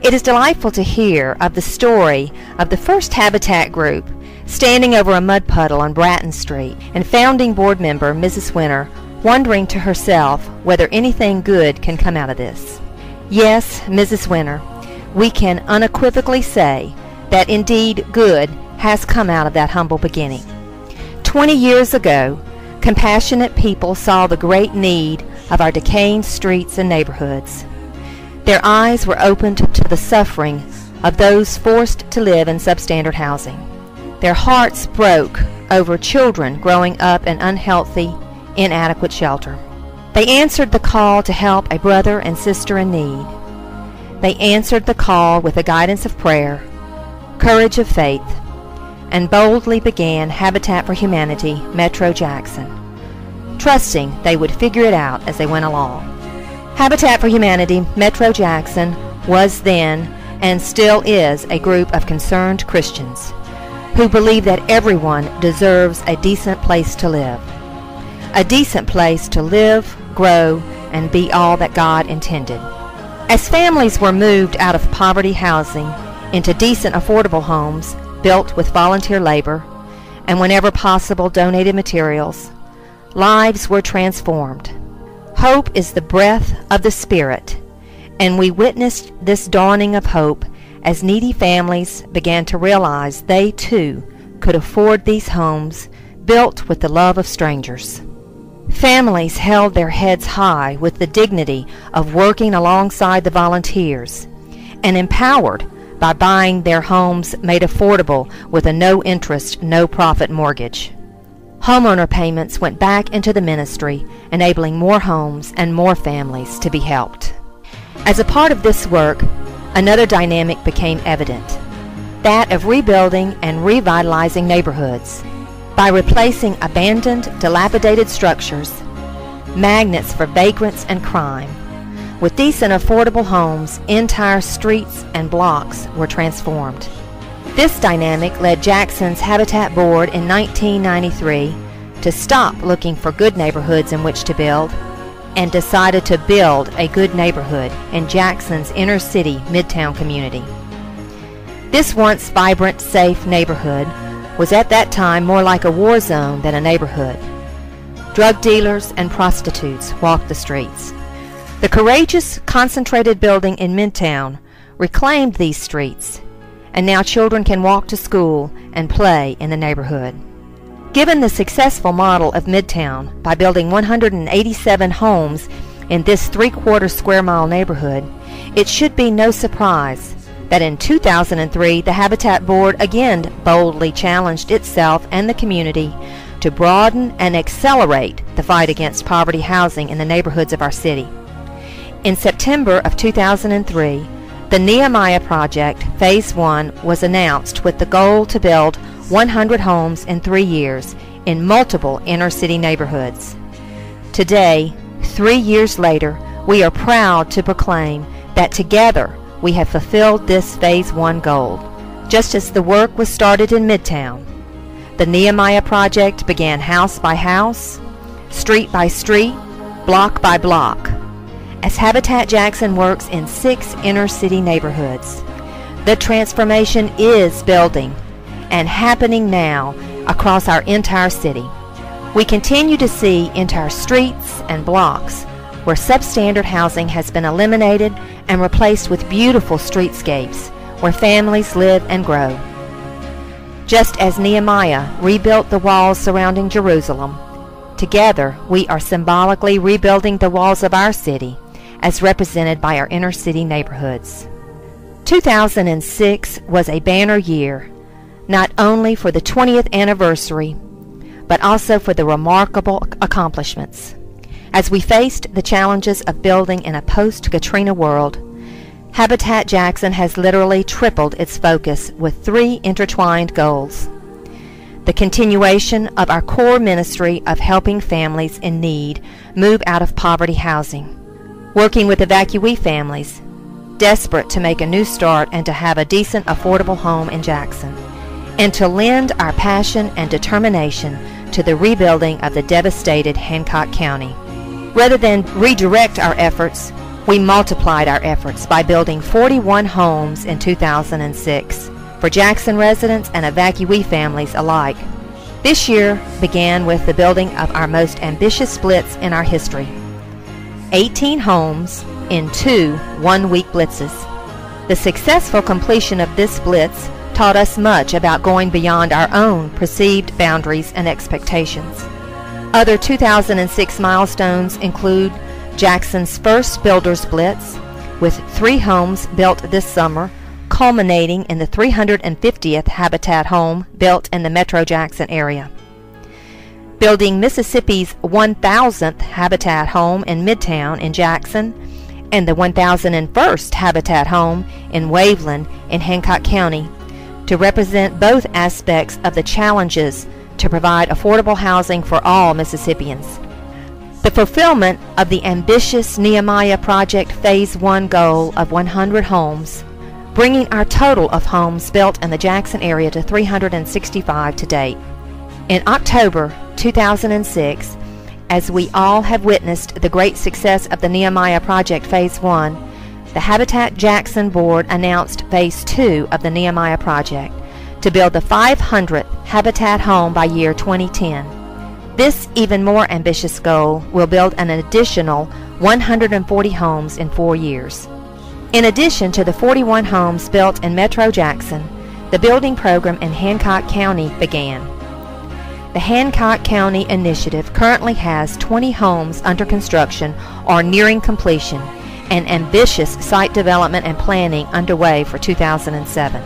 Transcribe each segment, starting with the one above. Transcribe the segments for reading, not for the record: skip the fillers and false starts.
It is delightful to hear of the story of the first Habitat group standing over a mud puddle on Bratton Street, and founding board member Mrs. Winter wondering to herself whether anything good can come out of this. Yes, Mrs. Winter, we can unequivocally say that indeed good has come out of that humble beginning. 20 years ago, compassionate people saw the great need of our decaying streets and neighborhoods. Their eyes were opened to the suffering of those forced to live in substandard housing. Their hearts broke over children growing up in unhealthy, inadequate shelter. They answered the call to help a brother and sister in need. They answered the call with the guidance of prayer, courage of faith, and boldly began Habitat for Humanity Metro Jackson, trusting they would figure it out as they went along. Habitat for Humanity Metro Jackson was then and still is a group of concerned Christians who believe that everyone deserves a decent place to live. A decent place to live, grow, and be all that God intended. As families were moved out of poverty housing into decent, affordable homes built with volunteer labor and, whenever possible, donated materials, lives were transformed. Hope is the breath of the Spirit, and we witnessed this dawning of hope as needy families began to realize they too could afford these homes built with the love of strangers. Families held their heads high with the dignity of working alongside the volunteers, and empowered by buying their homes made affordable with a no-interest, no-profit mortgage. Homeowner payments went back into the ministry, enabling more homes and more families to be helped. As a part of this work, another dynamic became evident, that of rebuilding and revitalizing neighborhoods by replacing abandoned, dilapidated structures, magnets for vagrants and crime. With decent, affordable homes, entire streets and blocks were transformed. This dynamic led Jackson's Habitat Board in 1993 to stop looking for good neighborhoods in which to build and decided to build a good neighborhood in Jackson's inner city Midtown community. This once vibrant, safe neighborhood was at that time more like a war zone than a neighborhood. Drug dealers and prostitutes walked the streets. The courageous, concentrated building in Midtown reclaimed these streets, and now children can walk to school and play in the neighborhood. Given the successful model of Midtown by building 187 homes in this 3/4 square mile neighborhood, it should be no surprise that in 2003 the Habitat Board again boldly challenged itself and the community to broaden and accelerate the fight against poverty housing in the neighborhoods of our city. In September of 2003, the Nehemiah Project Phase 1 was announced with the goal to build 100 homes in 3 years in multiple inner-city neighborhoods. Today, 3 years later, we are proud to proclaim that together we have fulfilled this Phase 1 goal. Just as the work was started in Midtown, the Nehemiah Project began house by house, street by street, block by block. As Habitat Jackson works in 6 inner-city neighborhoods, the transformation is building and happening now across our entire city. We continue to see entire streets and blocks where substandard housing has been eliminated and replaced with beautiful streetscapes where families live and grow. Just as Nehemiah rebuilt the walls surrounding Jerusalem, together we are symbolically rebuilding the walls of our city as represented by our inner city neighborhoods. 2006 was a banner year, not only for the 20th anniversary, but also for the remarkable accomplishments. As we faced the challenges of building in a post-Katrina world, Habitat Jackson has literally tripled its focus with 3 intertwined goals. The continuation of our core ministry of helping families in need move out of poverty housing, working with evacuee families desperate to make a new start and to have a decent, affordable home in Jackson, and to lend our passion and determination to the rebuilding of the devastated Hancock County. Rather than redirect our efforts, We multiplied our efforts by building 41 homes in 2006 for Jackson residents and evacuee families alike. This year began with the building of our most ambitious splits in our history. 18 homes in 2 one-week blitzes. The successful completion of this blitz taught us much about going beyond our own perceived boundaries and expectations. Other 2006 milestones include Jackson's first Builders Blitz, with 3 homes built this summer, culminating in the 350th Habitat home built in the Metro Jackson area. Building Mississippi's 1,000th Habitat home in Midtown in Jackson, and the 1,001st Habitat home in Waveland in Hancock County, to represent both aspects of the challenges to provide affordable housing for all Mississippians. The fulfillment of the ambitious Nehemiah Project Phase 1 goal of 100 homes, bringing our total of homes built in the Jackson area to 365 to date. In October 2006, as we all have witnessed the great success of the Nehemiah Project Phase 1, the Habitat Jackson Board announced Phase 2 of the Nehemiah Project to build the 500th Habitat home by year 2010. This even more ambitious goal will build an additional 140 homes in 4 years. In addition to the 41 homes built in Metro Jackson, the building program in Hancock County began. The Hancock County Initiative currently has 20 homes under construction or nearing completion, and ambitious site development and planning underway for 2007.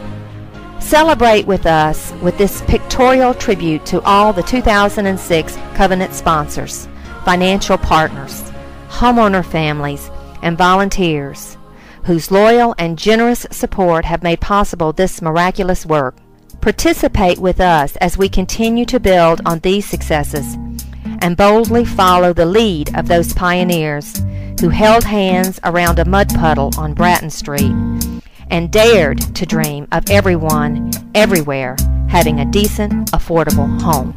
Celebrate with us with this pictorial tribute to all the 2006 Covenant sponsors, financial partners, homeowner families, and volunteers whose loyal and generous support have made possible this miraculous work. Participate with us as we continue to build on these successes and boldly follow the lead of those pioneers who held hands around a mud puddle on Bratton Street and dared to dream of everyone, everywhere, having a decent, affordable home.